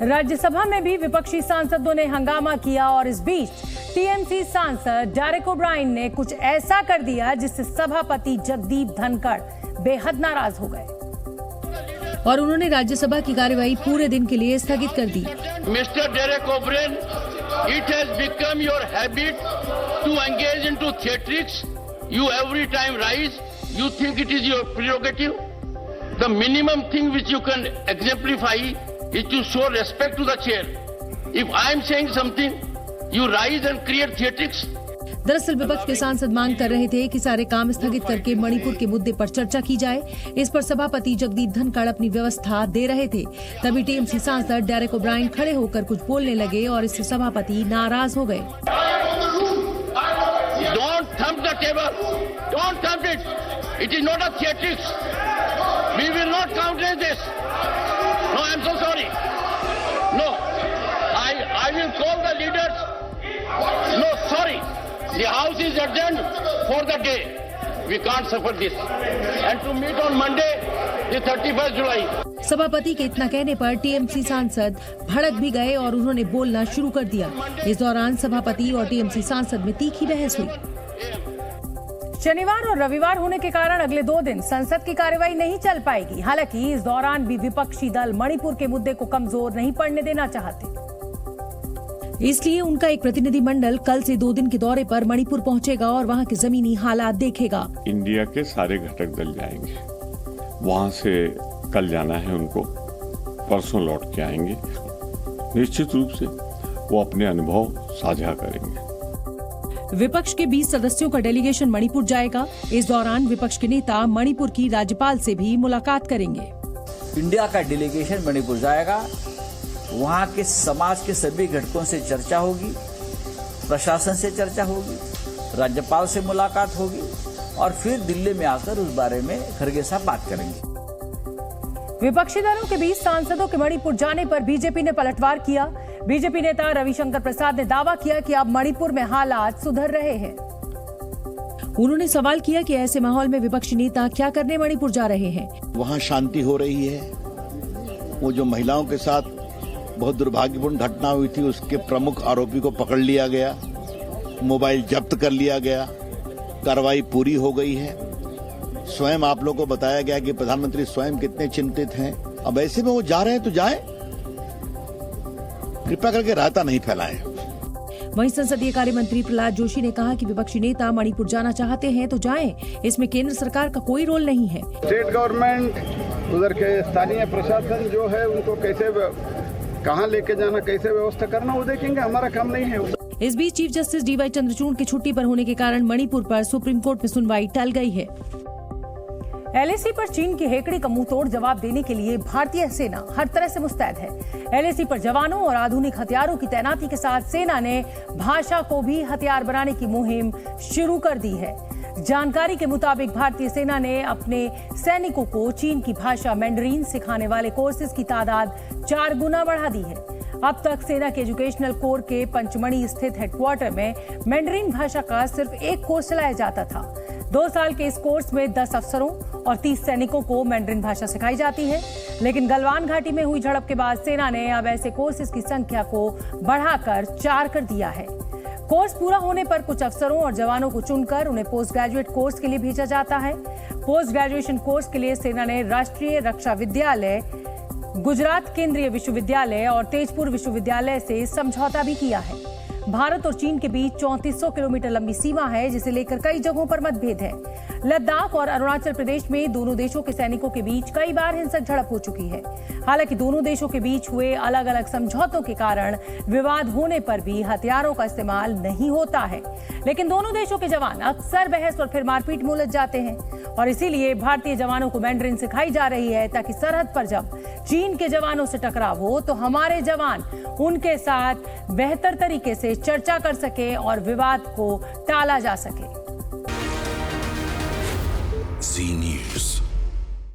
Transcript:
राज्यसभा में भी विपक्षी सांसदों ने हंगामा किया और इस बीच टीएमसी सांसद डेरेक ओब्रायन ने कुछ ऐसा कर दिया जिससे सभापति जगदीप धनखड़ बेहद नाराज हो गए और उन्होंने राज्यसभा की कार्यवाही पूरे दिन के लिए स्थगित कर दी। Mister Derek O'Brien, it has become your habit to engage into theatrics. You every time rise, you think it is your prerogative. The minimum thing which you can exemplify is to show respect to the chair. If I am saying something, you rise and create theatrics. दरअसल विपक्ष के सांसद मांग कर रहे थे कि सारे काम स्थगित करके मणिपुर के मुद्दे पर चर्चा की जाए। इस पर सभापति जगदीप धनखड़ अपनी व्यवस्था दे रहे थे। तभी टीएमसी सांसद डेरेक ओब्रायन खड़े होकर कुछ बोलने लगे और इससे सभापति नाराज हो गए। Don't thump the table. Don't thump it. It is not a theatrics. We will not countenance this. No, I am so sorry. No, I will call the leaders. No, sorry. The house is adjourned for the day. We can't suffer this. And to meet on Monday, the 31st July. सभापति के इतना कहने पर TMC सांसद भड़क भी गए और उन्होंने बोलना शुरू कर दिया। इस दौरान सभापति और टीएमसी सांसद में तीखी बहस हुई। शनिवार और रविवार होने के कारण अगले 2 दिन संसद की कार्यवाही नहीं चल पाएगी। हालांकि इस दौरान भी विपक्षी दल मणिपुर के मुद्दे को कमजोर नहीं पड़ने देना चाहते, इसलिए उनका एक प्रतिनिधि मंडल कल से 2 दिन के दौरे पर मणिपुर पहुंचेगा और वहां के जमीनी हालात देखेगा। इंडिया के सारे घटक दल जाएंगे, वहां से कल जाना है उनको, परसों लौट के आएंगे। निश्चित रूप से वो अपने अनुभव साझा करेंगे। विपक्ष के 20 सदस्यों का डेलीगेशन मणिपुर जाएगा। इस दौरान विपक्ष के नेता मणिपुर की राज्यपाल से भी मुलाकात करेंगे। इंडिया का डेलीगेशन मणिपुर जाएगा, वहाँ के समाज के सभी घटकों से चर्चा होगी, प्रशासन से चर्चा होगी, राज्यपाल से मुलाकात होगी और फिर दिल्ली में आकर उस बारे में खरगे साहब बात करेंगे। विपक्षी दलों के बीच सांसदों के मणिपुर जाने पर बीजेपी ने पलटवार किया। बीजेपी नेता रविशंकर प्रसाद ने दावा किया कि अब मणिपुर में हालात सुधर रहे हैं। उन्होंने सवाल किया कि ऐसे माहौल में विपक्षी नेता क्या करने मणिपुर जा रहे हैं। वहाँ शांति हो रही है। वो जो महिलाओं के साथ बहुत दुर्भाग्यपूर्ण घटना हुई थी, उसके प्रमुख आरोपी को पकड़ लिया गया, मोबाइल जब्त कर लिया गया, कार्रवाई पूरी हो गई है। स्वयं आप लोगों को बताया गया कि प्रधानमंत्री स्वयं कितने चिंतित हैं। अब ऐसे में वो जा रहे हैं तो जाए, कृपया करके रायता नहीं फैलाएं। वहीं संसदीय कार्य मंत्री प्रहलाद जोशी ने कहा कि विपक्षी नेता मणिपुर जाना चाहते हैं तो जाएं, इसमें केंद्र सरकार का कोई रोल नहीं है। स्टेट गवर्नमेंट, उधर के स्थानीय प्रशासन जो है उनको कैसे कहां लेके जाना, कैसे व्यवस्था करना, वो देखेंगे, हमारा काम नहीं है। इस बीच चीफ जस्टिस डीवाई चंद्रचूड़ की छुट्टी पर होने के कारण मणिपुर पर सुप्रीम कोर्ट में सुनवाई टल गई है। एलएसी पर चीन की हेकड़ी का मुंहतोड़ जवाब देने के लिए भारतीय सेना हर तरह से मुस्तैद है। एलएसी पर जवानों और आधुनिक हथियारों की तैनाती के साथ सेना ने भाषा को भी हथियार बनाने की मुहिम शुरू कर दी है। जानकारी के मुताबिक भारतीय सेना ने अपने सैनिकों को चीन की भाषा मैंडरीन सिखाने वाले कोर्सेज की तादाद 4 गुना बढ़ा दी है। अब तक सेना के एजुकेशनल कोर के पंचमढ़ी स्थित हेडक्वार्टर में मैंडरीन भाषा का सिर्फ एक कोर्स चलाया जाता था। 2 साल के इस कोर्स में 10 अफसरों और 30 सैनिकों को मैंडरीन भाषा सिखाई जाती है। लेकिन गलवान घाटी में हुई झड़प के बाद सेना ने अब ऐसे कोर्सेज की संख्या को बढ़ाकर 4 कर दिया है। कोर्स पूरा होने पर कुछ अफसरों और जवानों को चुनकर उन्हें पोस्ट ग्रेजुएट कोर्स के लिए भेजा जाता है। पोस्ट ग्रेजुएशन कोर्स के लिए सेना ने राष्ट्रीय रक्षा विद्यालय, गुजरात केंद्रीय विश्वविद्यालय और तेजपुर विश्वविद्यालय से समझौता भी किया है। भारत और चीन के बीच 3400 किलोमीटर लंबी सीमा है, जिसे लेकर कई जगहों पर मतभेद है। लद्दाख और अरुणाचल प्रदेश में दोनों देशों के सैनिकों के बीच कई बार हिंसक झड़प हो चुकी है। हालांकि दोनों देशों के बीच हुए अलग अलग समझौतों के कारण विवाद होने पर भी हथियारों का इस्तेमाल नहीं होता है। लेकिन दोनों देशों के जवान अक्सर बहस और फिर मारपीट में उलझ जाते हैं और इसीलिए भारतीय जवानों को मैंडरीन सिखाई जा रही है, ताकि सरहद पर जब चीन के जवानों से टकराव हो तो हमारे जवान उनके साथ बेहतर तरीके से चर्चा कर सके और विवाद को टाला जा सके। जी न्यूज़।